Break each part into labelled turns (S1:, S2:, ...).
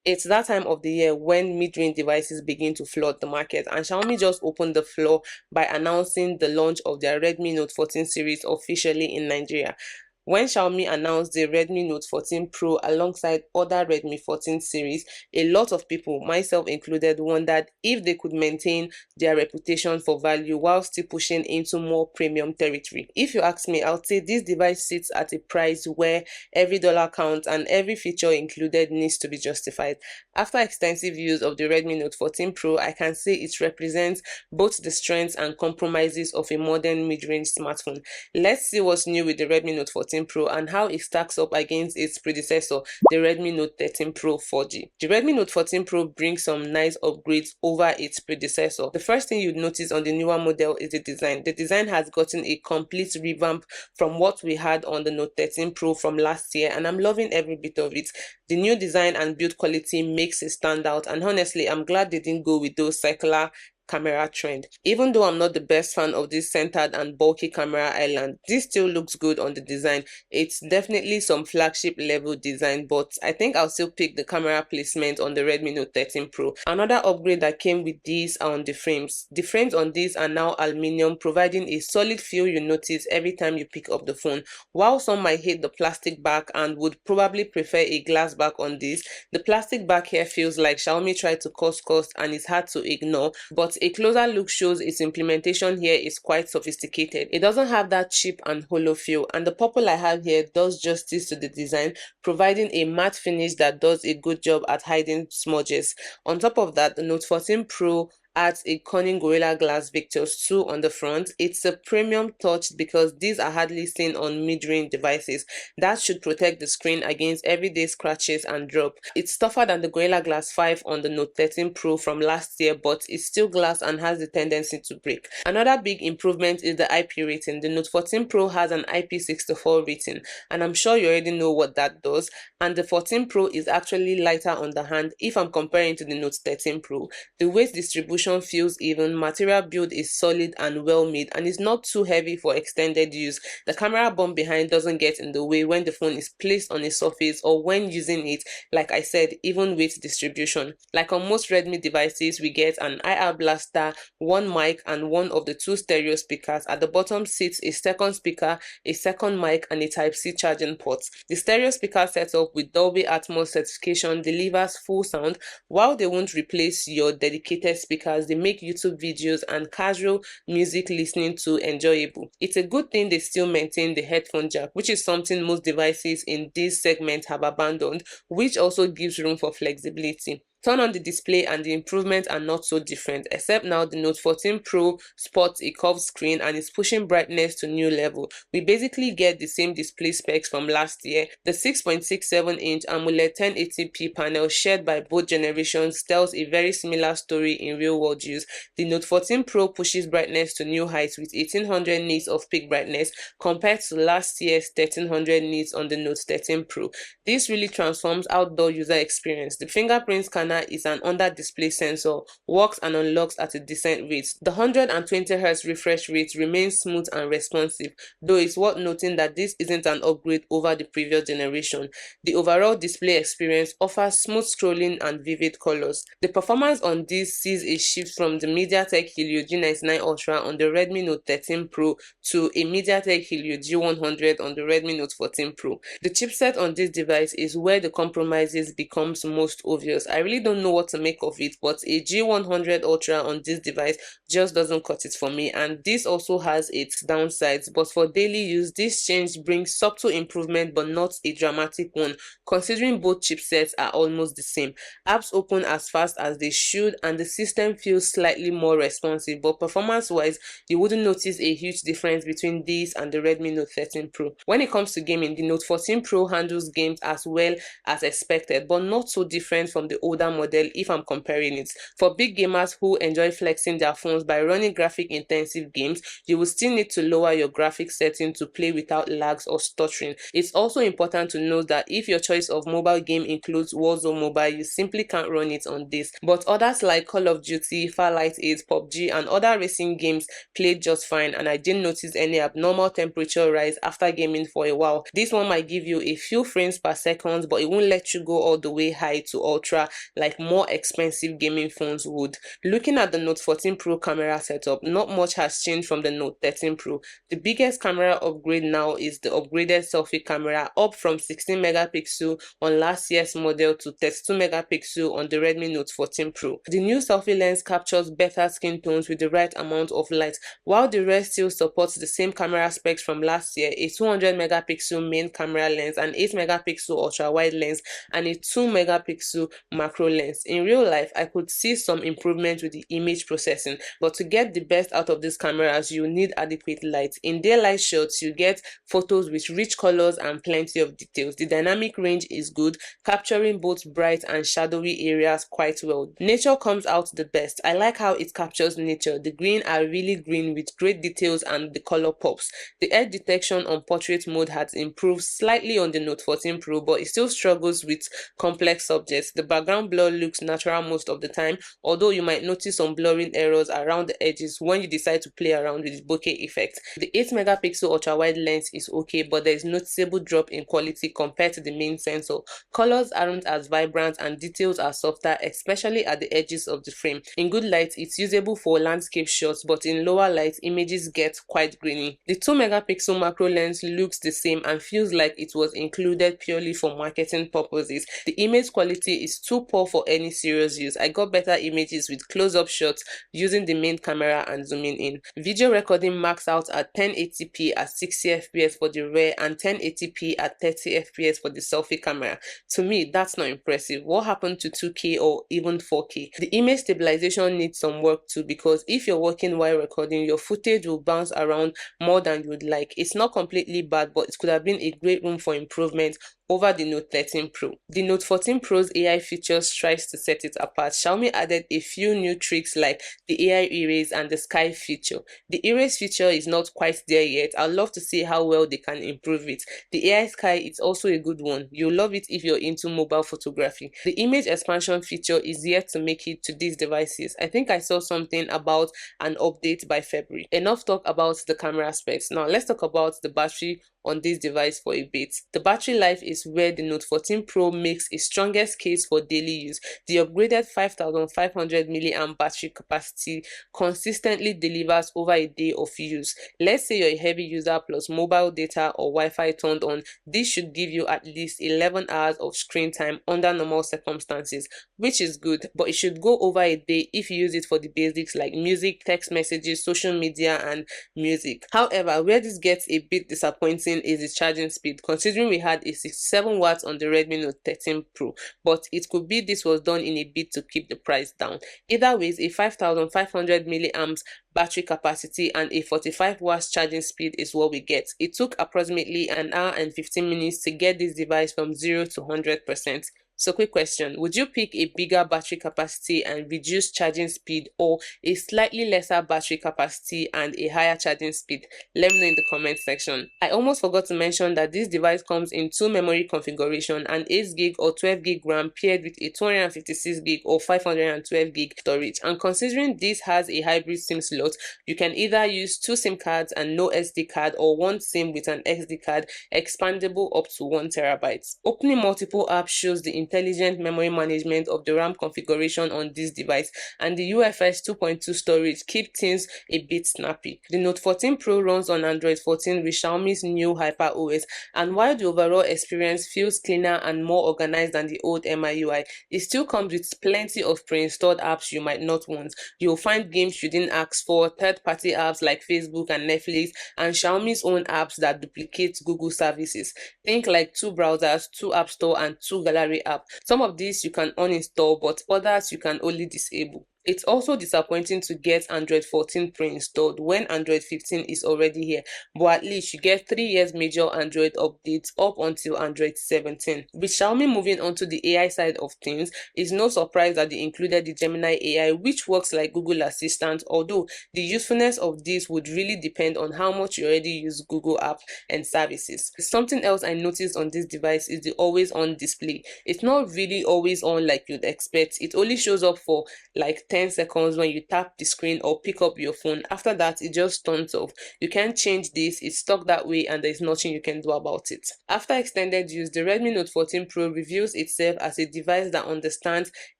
S1: It's that time of the year when mid-range devices begin to flood the market, and Xiaomi just opened the floor by announcing the launch of their Redmi Note 14 series officially in Nigeria. When Xiaomi announced the Redmi Note 14 Pro alongside other Redmi 14 series, a lot of people, myself included, wondered if they could maintain their reputation for value while still pushing into more premium territory. If you ask me, I would say this device sits at a price where every dollar counts and every feature included needs to be justified. After extensive use of the Redmi Note 14 Pro, I can say it represents both the strengths and compromises of a modern mid-range smartphone. Let's see what's new with the Redmi Note 14 Pro and how it stacks up against its predecessor, the Redmi Note 13 Pro 4G. The Redmi Note 14 Pro brings some nice upgrades over its predecessor. The first thing you'd notice on the newer model is the design. The design has gotten a complete revamp from what we had on the Note 13 Pro from last year, and I'm loving every bit of it. The new design and build quality makes it stand out, and honestly, I'm glad they didn't go with those circular camera trend. Even though I'm not the best fan of this centered and bulky camera island, this still looks good on the design. It's definitely some flagship level design, but I think I'll still pick the camera placement on the Redmi Note 13 Pro. Another upgrade that came with these are on the frames. The frames on these are now aluminium, providing a solid feel you notice every time you pick up the phone. While some might hate the plastic back and would probably prefer a glass back on this, the plastic back here feels like Xiaomi tried to cost and it's hard to ignore, but a closer look shows its implementation here is quite sophisticated. It doesn't have that cheap and hollow feel, and the purple I have here does justice to the design, providing a matte finish that does a good job at hiding smudges. On top of that, the Note 14 Pro adds a cunning Gorilla Glass Victus 2 on the front. It's a premium touch because these are hardly seen on mid-range devices. That should protect the screen against everyday scratches and drop. It's tougher than the Gorilla Glass 5 on the Note 13 Pro from last year, but it's still glass and has the tendency to break. Another big improvement is the IP rating. The Note 14 Pro has an IP64 rating, and I'm sure you already know what that does. And the 14 Pro is actually lighter on the hand if I'm comparing to the Note 13 Pro. The weight distribution feels even, material build is solid and well made, and is not too heavy for extended use. The camera bump behind doesn't get in the way when the phone is placed on a surface or when using it. Like I said, even weight distribution. Like on most Redmi devices, we get an IR blaster, one mic, and one of the two stereo speakers. At the bottom sits a second speaker, a second mic, and a Type-C charging port. The stereo speaker setup with Dolby Atmos certification delivers full sound. While they won't replace your dedicated speakers, they make YouTube videos and casual music listening to enjoyable. It's a good thing they still maintain the headphone jack, which is something most devices in this segment have abandoned, which also gives room for flexibility. Turn on the display and the improvements are not so different, except now the Note 14 Pro sports a curved screen and is pushing brightness to new level. We basically get the same display specs from last year. The 6.67-inch AMOLED 1080p panel shared by both generations tells a very similar story in real-world use. The Note 14 Pro pushes brightness to new heights with 1800 nits of peak brightness compared to last year's 1300 nits on the Note 13 Pro. This really transforms outdoor user experience. The fingerprint scanner is an under-display sensor, works and unlocks at a decent rate. The 120Hz refresh rate remains smooth and responsive, though it's worth noting that this isn't an upgrade over the previous generation. The overall display experience offers smooth scrolling and vivid colors. The performance on this sees a shift from the MediaTek Helio G99 Ultra on the Redmi Note 13 Pro to a MediaTek Helio G100 on the Redmi Note 14 Pro. The chipset on this device is where the compromises becomes most obvious. I really don't know what to make of it, but a G100 Ultra on this device just doesn't cut it for me, and this also has its downsides, but for daily use this change brings subtle improvement but not a dramatic one, considering both chipsets are almost the same. Apps open as fast as they should and the system feels slightly more responsive, but performance wise you wouldn't notice a huge difference between these and the Redmi Note 13 Pro. When it comes to gaming, the Note 14 Pro handles games as well as expected, but not so different from the older model if I'm comparing it. For big gamers who enjoy flexing their phones by running graphic intensive games, you will still need to lower your graphics setting to play without lags or stuttering. It's also important to note that if your choice of mobile game includes Warzone Mobile, you simply can't run it on this. But others like Call of Duty, Farlight 8, PUBG and other racing games played just fine, and I didn't notice any abnormal temperature rise after gaming for a while. This one might give you a few frames per second, but it won't let you go all the way high to ultra like more expensive gaming phones would. Looking at the Note 14 Pro camera setup, not much has changed from the Note 13 Pro. The biggest camera upgrade now is the upgraded selfie camera, up from 16 megapixel on last year's model to 32 megapixel on the Redmi Note 14 Pro. The new selfie lens captures better skin tones with the right amount of light, while the rest still supports the same camera specs from last year: a 200 megapixel main camera lens, an 8 megapixel ultra wide lens, and a 2 megapixel macro lens. In real life, I could see some improvement with the image processing, but to get the best out of these cameras, you need adequate light. In daylight shots, you get photos with rich colors and plenty of details. The dynamic range is good, capturing both bright and shadowy areas quite well. Nature comes out the best. I like how it captures nature. The green are really green with great details and the color pops. The edge detection on portrait mode has improved slightly on the Note 14 Pro, but it still struggles with complex subjects. The background blur looks natural most of the time, although you might notice some blurring errors around the edges when you decide to play around with the bokeh effect. The 8 megapixel ultra wide lens is okay, but there is noticeable drop in quality compared to the main sensor. Colors aren't as vibrant and details are softer, especially at the edges of the frame. In good light, it's usable for landscape shots, but in lower light, images get quite grainy. The 2 megapixel macro lens looks the same and feels like it was included purely for marketing purposes. The image quality is too poor for any serious use. I got better images with close-up shots using the main camera and zooming in. Video recording maxed out at 1080p at 60 fps for the rear and 1080p at 30 fps for the selfie camera. To me, that's not impressive. What happened to 2K or even 4K? The image stabilization needs some work too, because if you're working while recording, your footage will bounce around more than you'd like. It's not completely bad, but it could have been a great room for improvement over the Note 13 Pro. The Note 14 Pro's AI features tries to set it apart. Xiaomi added a few new tricks like the AI erase and the sky feature. The erase feature is not quite there yet. I'd love to see how well they can improve it. The AI sky is also a good one. You'll love it if you're into mobile photography. The image expansion feature is yet to make it to these devices. I think I saw something about an update by February. Enough talk about the camera specs. Now let's talk about the battery on this device for a bit. The battery life is where the Note 14 Pro makes its strongest case for daily use. The upgraded 5500 mAh battery capacity consistently delivers over a day of use. Let's say you're a heavy user plus mobile data or Wi-Fi turned on. This should give you at least 11 hours of screen time under normal circumstances, which is good, but it should go over a day if you use it for the basics like music, text messages, social media and music. However, where this gets a bit disappointing is the charging speed, considering we had a 67 watts on the Redmi Note 13 Pro, but it could be this was done in a bid to keep the price down. Either ways, a 5500 mAh battery capacity and a 45 watts charging speed is what we get. It took approximately an hour and 15 minutes to get this device from 0 to 100%. So quick question, would you pick a bigger battery capacity and reduced charging speed, or a slightly lesser battery capacity and a higher charging speed? Let me know in the comment section. I almost forgot to mention that this device comes in two memory configuration, an 8GB or 12GB RAM paired with a 256GB or 512GB storage. And considering this has a hybrid SIM slot, you can either use two SIM cards and no SD card, or one SIM with an SD card expandable up to 1TB. Opening multiple apps shows the intelligent memory management of the RAM configuration on this device, and the UFS 2.2 storage keep things a bit snappy. The Note 14 Pro runs on Android 14 with Xiaomi's new HyperOS, and while the overall experience feels cleaner and more organized than the old MIUI, it still comes with plenty of pre-installed apps you might not want. You'll find games you didn't ask for, third-party apps like Facebook and Netflix, and Xiaomi's own apps that duplicate Google services. Think like two browsers, two app store, and two gallery apps. Some of these you can uninstall, but others you can only disable. It's also disappointing to get Android 14 pre-installed when Android 15 is already here, but at least you get 3 years major Android updates up until Android 17. With Xiaomi moving on to the AI side of things, it's no surprise that they included the Gemini AI, which works like Google Assistant, although the usefulness of this would really depend on how much you already use Google app and services. Something else I noticed on this device is the always on display. It's not really always on like you'd expect. It only shows up for like 10 seconds when you tap the screen or pick up your phone. After that, it just turns off. You can't change this, it's stuck that way and there's nothing you can do about it. After extended use, the Redmi Note 14 Pro reveals itself as a device that understands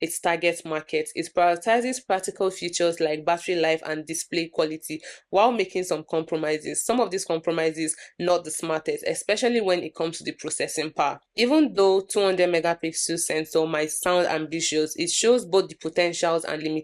S1: its target market. It prioritizes practical features like battery life and display quality while making some compromises. Some of these compromises not the smartest, especially when it comes to the processing power. Even though 200 megapixel sensor might sound ambitious, it shows both the potentials and limitations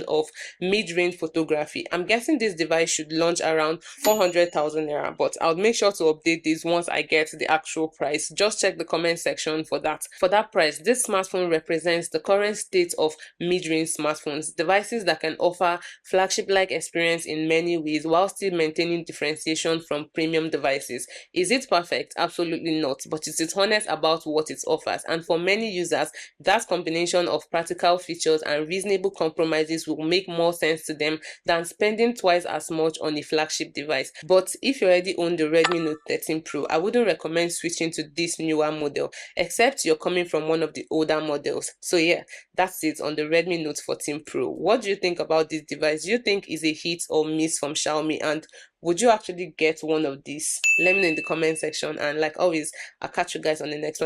S1: of mid-range photography. I'm guessing this device should launch around 400,000 naira, but I'll make sure to update this once I get the actual price. Just check the comment section for that. For that price, this smartphone represents the current state of mid-range smartphones, devices that can offer flagship-like experience in many ways while still maintaining differentiation from premium devices. Is it perfect? Absolutely not, but it is honest about what it offers, and for many users, that combination of practical features and reasonable compromises will make more sense to them than spending twice as much on a flagship device. But if you already own the Redmi Note 13 Pro, I wouldn't recommend switching to this newer model, except you're coming from one of the older models. So yeah, that's it on the Redmi Note 14 Pro. What do you think about this device? Do you think is a hit or miss from Xiaomi, and would you actually get one of these? Let me know in the comment section, and like always, I'll catch you guys on the next one.